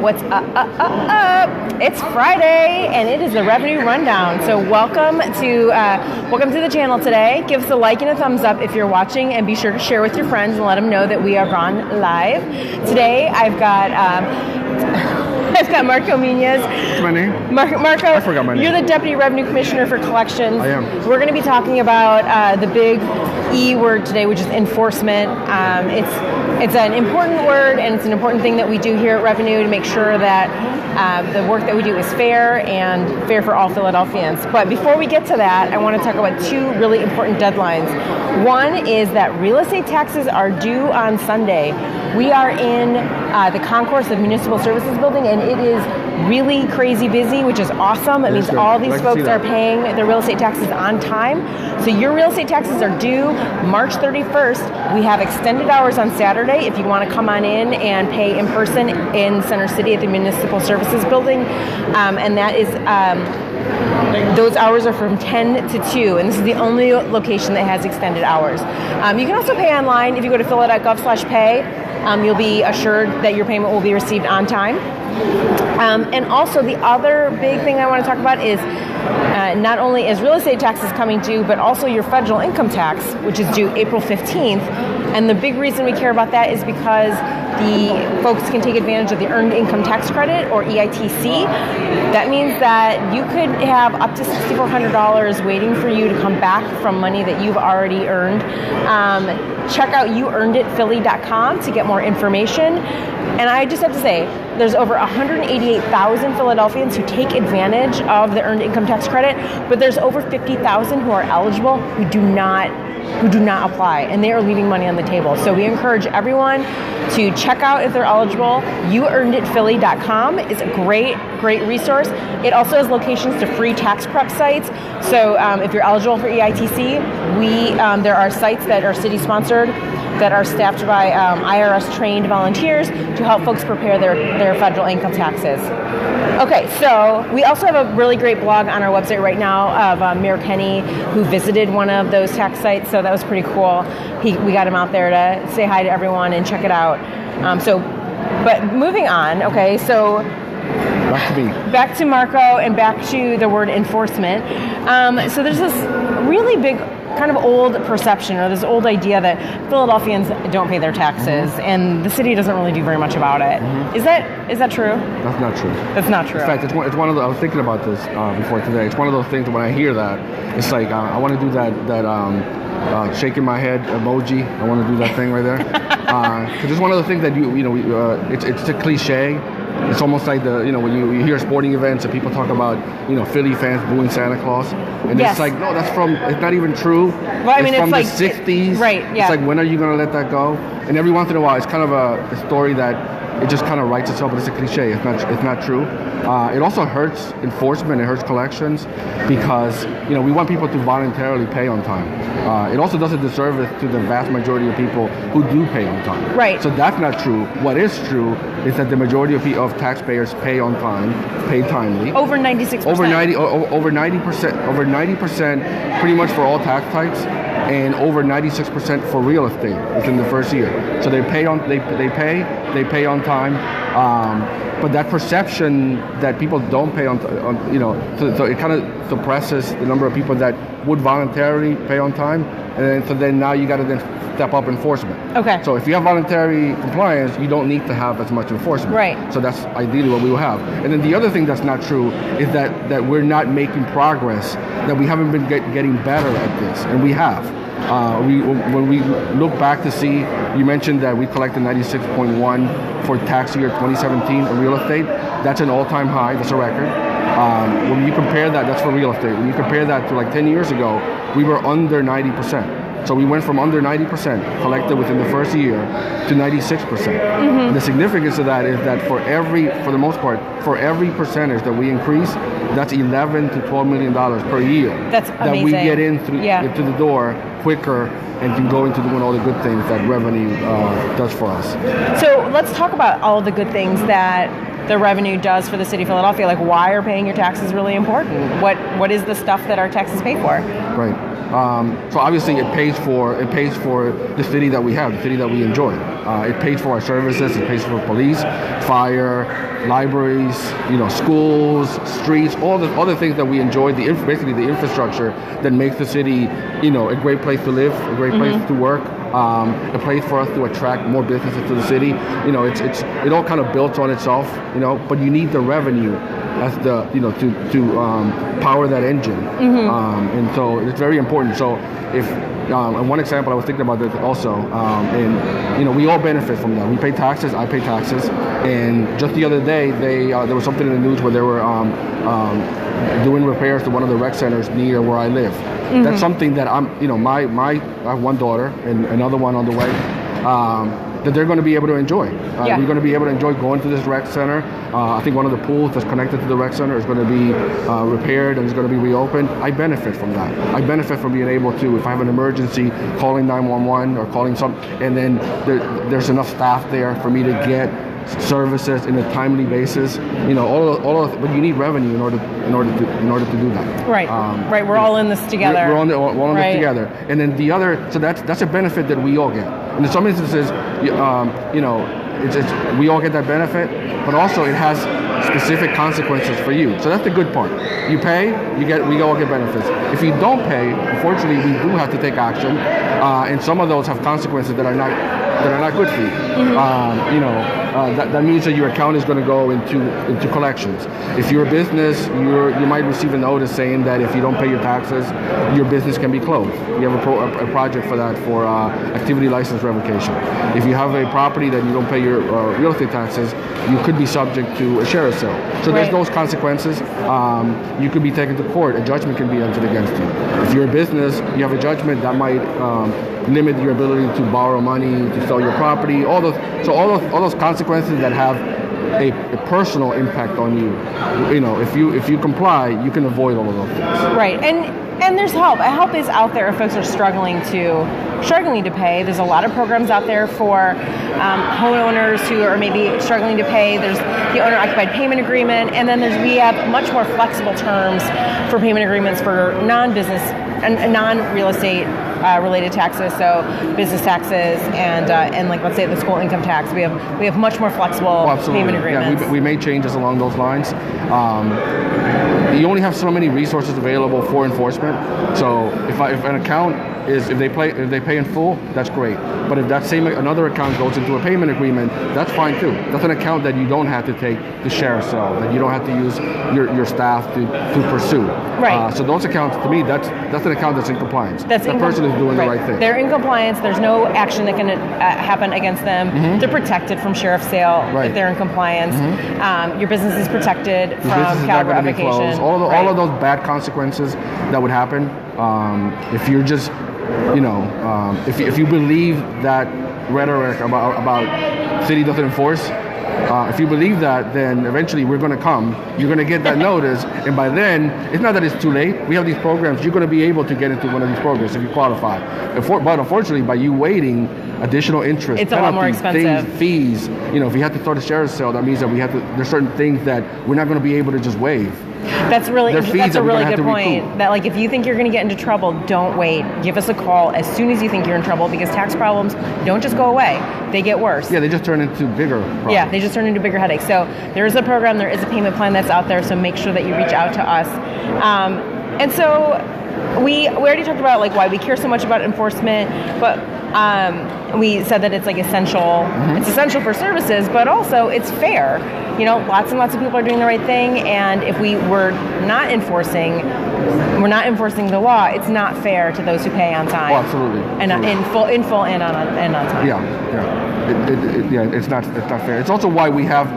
What's up? It's Friday, and it is the Revenue Rundown. So welcome to the channel today. Give us a like and a thumbs up if you're watching, and be sure to share with your friends and let them know that we are on live. Today, I've got Marco Muniz. What's my name? Marco, I forgot my name. You're the Deputy Revenue Commissioner for Collections. I am. We're going to be talking about the big E word today, which is enforcement. It's an important word, and it's an important thing that we do here at Revenue to make sure that the work that we do is fair and fair for all Philadelphians. But before we get to that, I want to talk about two really important deadlines. One is that real estate taxes are due on Sunday. We are in the concourse of Municipal Services Building, and it is really crazy busy, which is awesome. It means all these folks are paying their real estate taxes on time. So your real estate taxes are due March 31st. We have extended hours on Saturday if you want to come on in and pay in person in Center City at the Municipal Services Building. And that is, those hours are from 10 to 2, and this is the only location that has extended hours. You can also pay online. If you go to phila.gov/pay, you'll be assured that your payment will be received on time. And also the other big thing I want to talk about is not only is real estate taxes coming due, but also your federal income tax, which is due April 15th. And the big reason we care about that is because the folks can take advantage of the Earned Income Tax Credit, or EITC. That means that you could have up to $6,400 waiting for you to come back from money that you've already earned. Check out youearneditphilly.com to get more information. And I just have to say, there's over 188,000 Philadelphians who take advantage of the Earned Income Tax Credit, but there's over 50,000 who are eligible who do not apply, and they are leaving money on the table. So we encourage everyone to check out if they're eligible. youearneditphilly.com is a great resource. It also has locations to free tax prep sites. So if you're eligible for EITC, there are sites that are city sponsored that are staffed by IRS trained volunteers to help folks prepare their federal income taxes. Okay, so we also have a really great blog on our website right now of Mayor Kenny, who visited one of those tax sites, so that was pretty cool. We got him out there to say hi to everyone and check it out. But moving on, okay, so back to Marco and back to the word enforcement. So there's this really big kind of old perception, or this old idea that Philadelphians don't pay their taxes, and the city doesn't really do very much about it. Is that true? That's not true. That's not true. In fact, it's one of the, I was thinking about this before today. It's one of those things when I hear that, it's like I want to do that shaking my head emoji. I want to do that thing right there. Because it's one of the things that it's a cliche. It's almost like when you hear sporting events and people talk about Philly fans booing Santa Claus, and it's like, no, it's not even true. Well, I mean, it's from like the 60s. Right, yeah. It's like, when are you going to let that go? And every once in a while, it's kind of a story that it just kind of writes itself, but it's a cliche. It's not true. It also hurts enforcement. It hurts collections because we want people to voluntarily pay on time. It also does a disservice to the vast majority of people who do pay on time. Right. So that's not true. What is true is that the majority of taxpayers pay on time, pay timely. Over 96%. Over 90%. Over 90%, pretty much for all tax types, and over 96% for real estate within the first year. So they pay on time. But that perception that people don't pay on so it kind of suppresses the number of people that would voluntarily pay on time, and so then now you got to then step up enforcement. Okay. So if you have voluntary compliance, you don't need to have as much enforcement. Right. So that's ideally what we will have. And then the other thing that's not true is that we're not making progress, that we haven't been getting better at this, and we have. When we look back to see, you mentioned that we collected 96.1 for tax year 2017 in real estate. That's an all-time high. That's a record. When you compare that's for real estate. When you compare that to like 10 years ago, we were under 90%. So we went from under 90% collected within the first year to 96%. Mm-hmm. The significance of that is that for the most part, for every percentage that we increase, that's $11 to $12 million per year. That's amazing. That we get into the door quicker and can go into doing all the good things that revenue does for us. So let's talk about all of the good things that the revenue does for the city of Philadelphia. Like, why are paying your taxes really important? What is the stuff that our taxes pay for? Right. So obviously it pays for the city that we have, the city that we enjoy. It pays for our services. It pays for police, fire, libraries, schools, streets, all the things that we enjoy. Basically the infrastructure that makes the city, a great place to live, a great place to work, a place for us to attract more businesses to the city. It all kind of built on itself. But you need the revenue as the to power that engine, and so it's very important. So if and one example I was thinking about that also, and we all benefit from that. We pay taxes. I pay taxes, and just the other day there was something in the news where they were doing repairs to one of the rec centers near where I live. That's something that I have one daughter and another one on the way. That they're going to be able to enjoy. We're going to be able to enjoy going to this rec center. I think one of the pools that's connected to the rec center is going to be repaired and is going to be reopened. I benefit from that. I benefit from being able to, if I have an emergency, calling 911 or calling and then there's enough staff there for me to get services in a timely basis. But you need revenue in order to do that. Right. Right. We're all in this together. We're all in this together. And then the other, so that's a benefit that we all get. And in some instances, we all get that benefit, but also it has specific consequences for you. So that's the good part. You pay, we all get benefits. If you don't pay, unfortunately, we do have to take action, and some of those have consequences that are not good for you. That means that your account is going to go into collections. If you're a business, you might receive a notice saying that if you don't pay your taxes, your business can be closed. We have a project for that, for activity license revocation. If you have a property that you don't pay your real estate taxes, you could be subject to a sheriff sale. So there's those consequences. You could be taken to court. A judgment can be entered against you. If you're a business, you have a judgment that might limit your ability to borrow money, to sell your property. All those consequences that have a personal impact on you. If you comply, you can avoid all of those things. Right. And there's help. Help is out there if folks are struggling to pay. There's a lot of programs out there for homeowners who are maybe struggling to pay. There's the owner-occupied payment agreement, and then we have much more flexible terms for payment agreements for non-business and non-real estate related taxes, so business taxes and like let's say the school income tax. We have much more flexible payment agreements. Yeah, we made changes along those lines. You only have so many resources available for enforcement. So if an account if they pay in full, that's great. But if that another account goes into a payment agreement, that's fine too. That's an account that you don't have to take the sheriff's cell, that you don't have to use your staff to pursue. Right. So those accounts, to me, that's an account that's in compliance. That person is doing the right thing. They're in compliance. There's no action that can happen against them. They're protected from sheriff's sale if they're in compliance. Your business is protected from caliber revocation. All of those bad consequences that would happen if you're just, if you believe that rhetoric about city doesn't enforce. If you believe that, then eventually we're going to come. You're going to get that notice, and by then, it's not that it's too late. We have these programs. You're going to be able to get into one of these programs if you qualify. But unfortunately, by you waiting, additional interest, it's penalties, a lot more expensive. Fees. If you have to start a sheriff's sale, that means that there's certain things that we're not going to be able to just waive. That's a really good point. That if you think you're going to get into trouble, don't wait. Give us a call as soon as you think you're in trouble, because tax problems don't just go away; they get worse. Yeah, they just turn into bigger problems. Yeah, they just turn into bigger headaches. So there is a program, there is a payment plan that's out there. So make sure that you reach out to us. And so we already talked about why we care so much about enforcement, but we said that it's essential. It's essential for services, but also it's fair. Lots and lots of people are doing the right thing, and if we're not enforcing the law, it's not fair to those who pay on time. Oh, absolutely. And in full and on time. Yeah. It's not fair. It's also why we have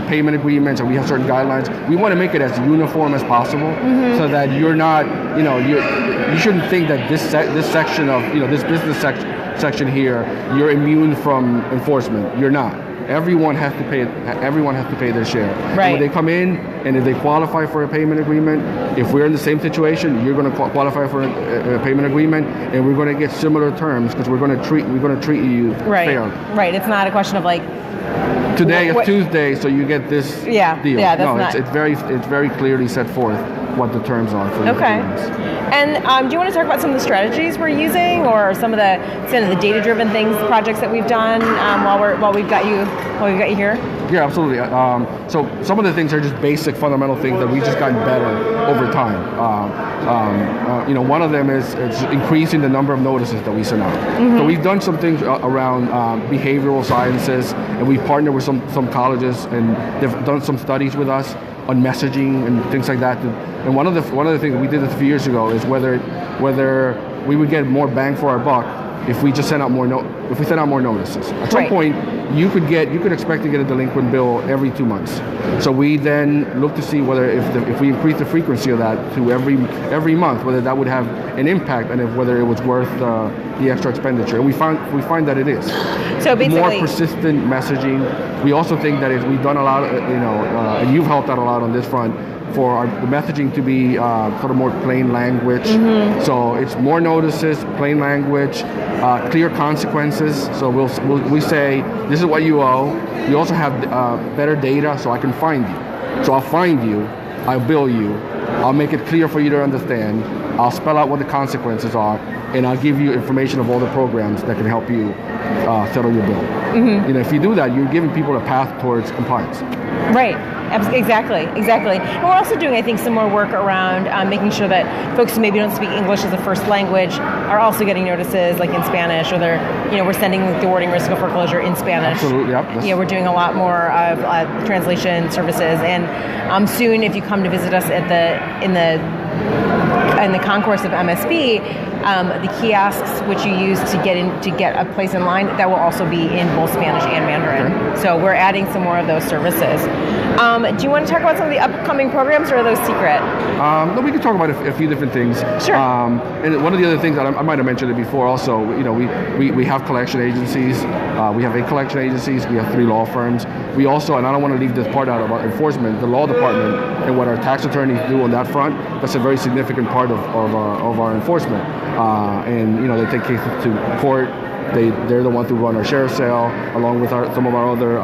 payment agreements, and we have certain guidelines. We want to make it as uniform as possible, so that you're not, you shouldn't think that this section of, this business section here, you're immune from enforcement. You're not. Everyone has to pay. Everyone has to pay their share. Right. And when they come in, and if they qualify for a payment agreement, if we're in the same situation, you're going to qualify for a payment agreement, and we're going to get similar terms because we're going to treat you fair. Right. It's not a question of today is Tuesday, so you get this deal. Yeah, that's it's very clearly set forth what the terms are for the agreements. And do you want to talk about some of the strategies we're using, or some of the data-driven things, projects that we've done while we've got you here? Yeah, absolutely. So some of the things are just basic, fundamental things that we've just gotten better over time. One of them is it's increasing the number of notices that we send out. Mm-hmm. So we've done some things around behavioral sciences, and we've partnered with some colleges, and they've done some studies with us on messaging and things like that. And one of the things we did a few years ago is whether we would get more bang for our buck if we just send out more notices. At some point, you could expect to get a delinquent bill every 2 months. So we then look to see whether if we increase the frequency of that to every month, whether that would have an impact, and whether it was worth the extra expenditure. And we find that it is. So basically, more persistent messaging. We also think that if we've done a lot, and you've helped out a lot on this front, for our messaging to be sort of more plain language. Mm-hmm. So it's more notices, plain language, clear consequences. So we say, this is what you owe. We also have better data, so I can find you. So I'll find you, I'll bill you, I'll make it clear for you to understand, I'll spell out what the consequences are, and I'll give you information of all the programs that can help you settle your bill. Mm-hmm. If you do that, you're giving people a path towards compliance. Right. Exactly. And we're also doing, I think, some more work around making sure that folks who maybe don't speak English as a first language are also getting notices, like in Spanish, or we're sending the warning risk of foreclosure in Spanish. Absolutely, yep. We're doing a lot more of translation services, and soon, if you come to visit us in the concourse of MSB, the kiosks which you use to get a place in line, that will also be in both Spanish and Mandarin. Okay. So we're adding some more of those services. Do you want to talk about some of the upcoming programs, or are those secret? No, we can talk about a few different things. Sure. And one of the other things that I might have mentioned it before also, we have collection agencies. We have 8 collection agencies. We have 3 law firms. We also, and I don't want to leave this part out about enforcement, the law department and what our tax attorneys do on that front, that's a very significant part of our enforcement. And they take cases to court. They're the ones who run our sheriff's sale, along with some of our other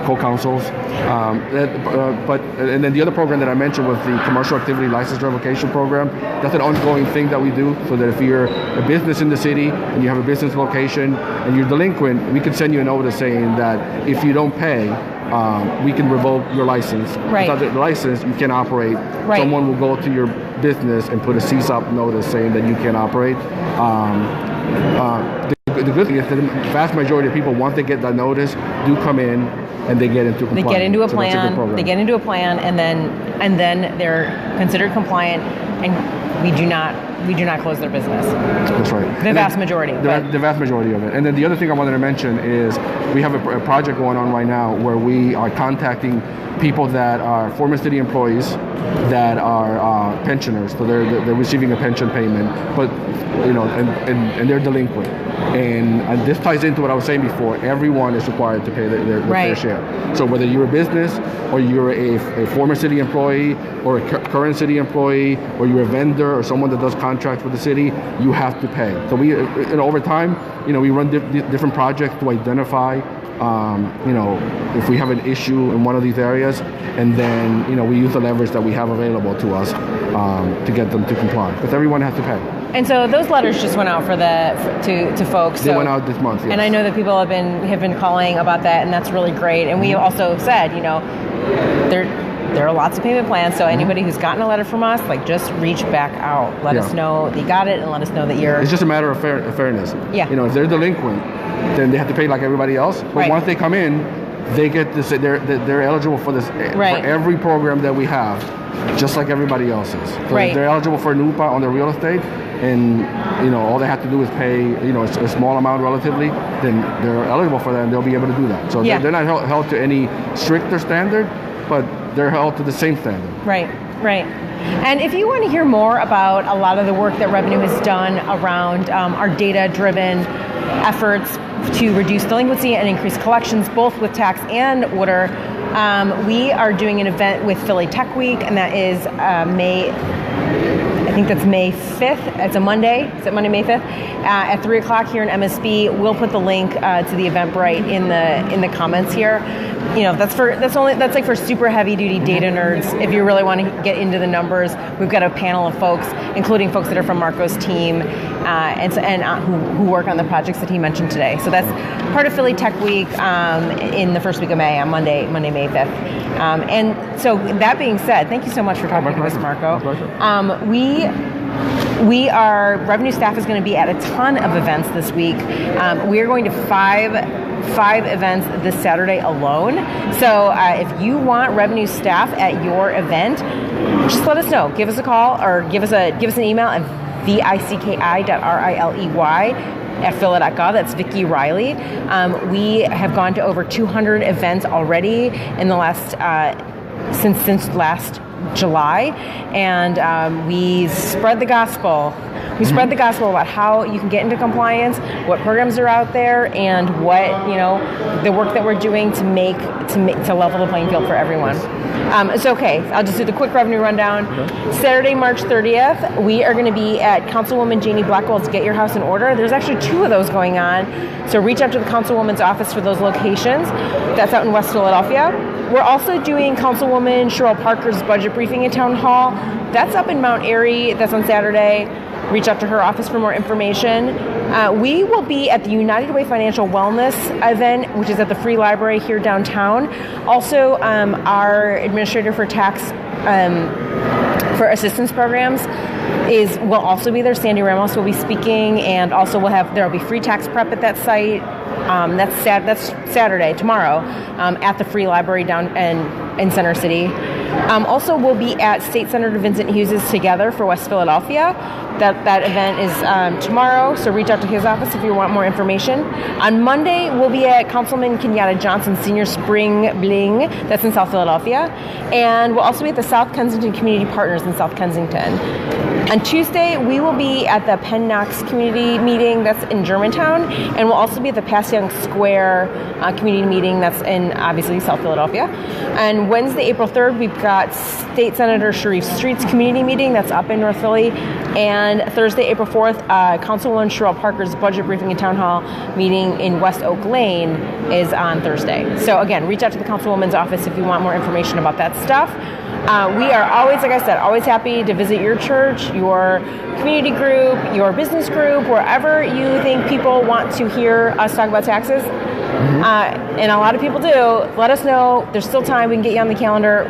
co-counsels. And then the other program that I mentioned was the Commercial Activity License Revocation Program. That's an ongoing thing that we do, so that if you're a business in the city and you have a business location and you're delinquent, we can send you a notice saying that if you don't pay, we can revoke your license. Right. Without the license, you can't operate. Right. Someone will go to your business and put a cease-up notice saying that you can't operate. The good thing is that the vast majority of people, once they get that notice, do come in and they get into compliance. They get into a plan. And then they're considered compliant, and we do not close their business. That's right. The vast majority. The vast majority of it. And then the other thing I wanted to mention is we have a project going on right now where we are contacting people that are former city employees that are pensioners, so they're receiving a pension payment, but and they're delinquent. And this ties into what I was saying before. Everyone is required to pay their fair share. So whether you're a business, or you're a former city employee, or a current city employee, or you're a vendor, or someone that does contracts with the city, you have to pay. So we, over time, we run different projects to identify, if we have an issue in one of these areas, and then we use the leverage that we have available to us to get them to comply, because everyone has to pay. And so those letters just went out to folks. They went out this month, yes. And I know that people have been calling about that, and that's really great. And we also said, there are lots of payment plans, so anybody who's gotten a letter from us, just reach back out. Let us know that you got it, and let us know that you're... It's just a matter of fairness. Yeah. If they're delinquent, then they have to pay like everybody else. But once they come in, they get this. They're eligible for this for every program that we have, just like everybody else is. So if they're eligible for NUPA on their real estate, and all they have to do is pay a small amount relatively, then they're eligible for that, and they'll be able to do that. So they're not held to any stricter standard, but they're held to the same standard. Right. And if you want to hear more about a lot of the work that Revenue has done around our data-driven efforts to reduce delinquency and increase collections, both with tax and water, we are doing an event with Philly Tech Week, and that is May think that's May 5th. It's a Monday. Is it Monday, May 5th? At 3 o'clock here in MSB. We'll put the link to the Eventbrite in the comments here. That's like for super heavy duty data nerds. If you really want to get into the numbers, we've got a panel of folks, including folks that are from Marco's team who work on the projects that he mentioned today. So that's part of Philly Tech Week in the first week of May on Monday, May 5th. And so that being said, thank you so much for talking to us, Marco. We are revenue staff is going to be at a ton of events this week. We are going to five events this Saturday alone. So if you want revenue staff at your event, just let us know. Give us a call or give us an email at vicki.riley@phila.gov. That's Vicki Riley. We have gone to over 200 events already in the last since last July, and we spread the gospel. We spread the gospel about how you can get into compliance, what programs are out there, and what the work that we're doing to level the playing field for everyone. So okay, I'll just do the quick revenue rundown. Okay. Saturday, March 30th, we are going to be at Councilwoman Janie Blackwell's Get Your House in Order. There's actually 2 of those going on, so reach out to the Councilwoman's office for those locations. That's out in West Philadelphia. We're also doing Councilwoman Cheryl Parker's budget briefing at Town Hall. That's up in Mount Airy. That's on Saturday. Reach out to her office for more information. We will be at the United Way Financial Wellness event, which is at the Free Library here downtown. Also, our administrator for tax for assistance programs will also be there. Sandy Ramos will be speaking, and also there'll be free tax prep at that site. That's Saturday, tomorrow, at the Free Library down in Center City. Also, we'll be at State Senator Vincent Hughes's Together for West Philadelphia. That event is tomorrow, so reach out to his office if you want more information. On Monday, we'll be at Councilman Kenyatta Johnson's Senior Spring Bling. That's in South Philadelphia. And we'll also be at the South Kensington Community Partners in South Kensington. On Tuesday, we will be at the Penn Knox Community Meeting. That's in Germantown. And we'll also be at the Pass Young Square Community Meeting. That's in, obviously, South Philadelphia. And Wednesday, April 3rd, we've got State Senator Sharif Street's Community Meeting. That's up in North Philly. And Thursday, April 4th, Councilwoman Cheryl Parker's budget briefing at Town Hall meeting in West Oak Lane is on Thursday. So again, reach out to the Councilwoman's office if you want more information about that stuff. We are always, like I said, always happy to visit your church, your community group, your business group, wherever you think people want to hear us talk about taxes. And a lot of people do. Let us know. There's still time. We can get you on the calendar.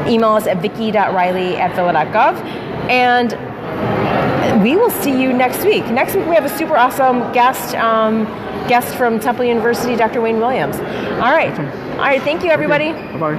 Email us at vicki.riley@phila.gov. And we will see you next week. Next week we have a super awesome guest from Temple University, Dr. Wayne Williams. All right. Thank you, everybody. Bye-bye.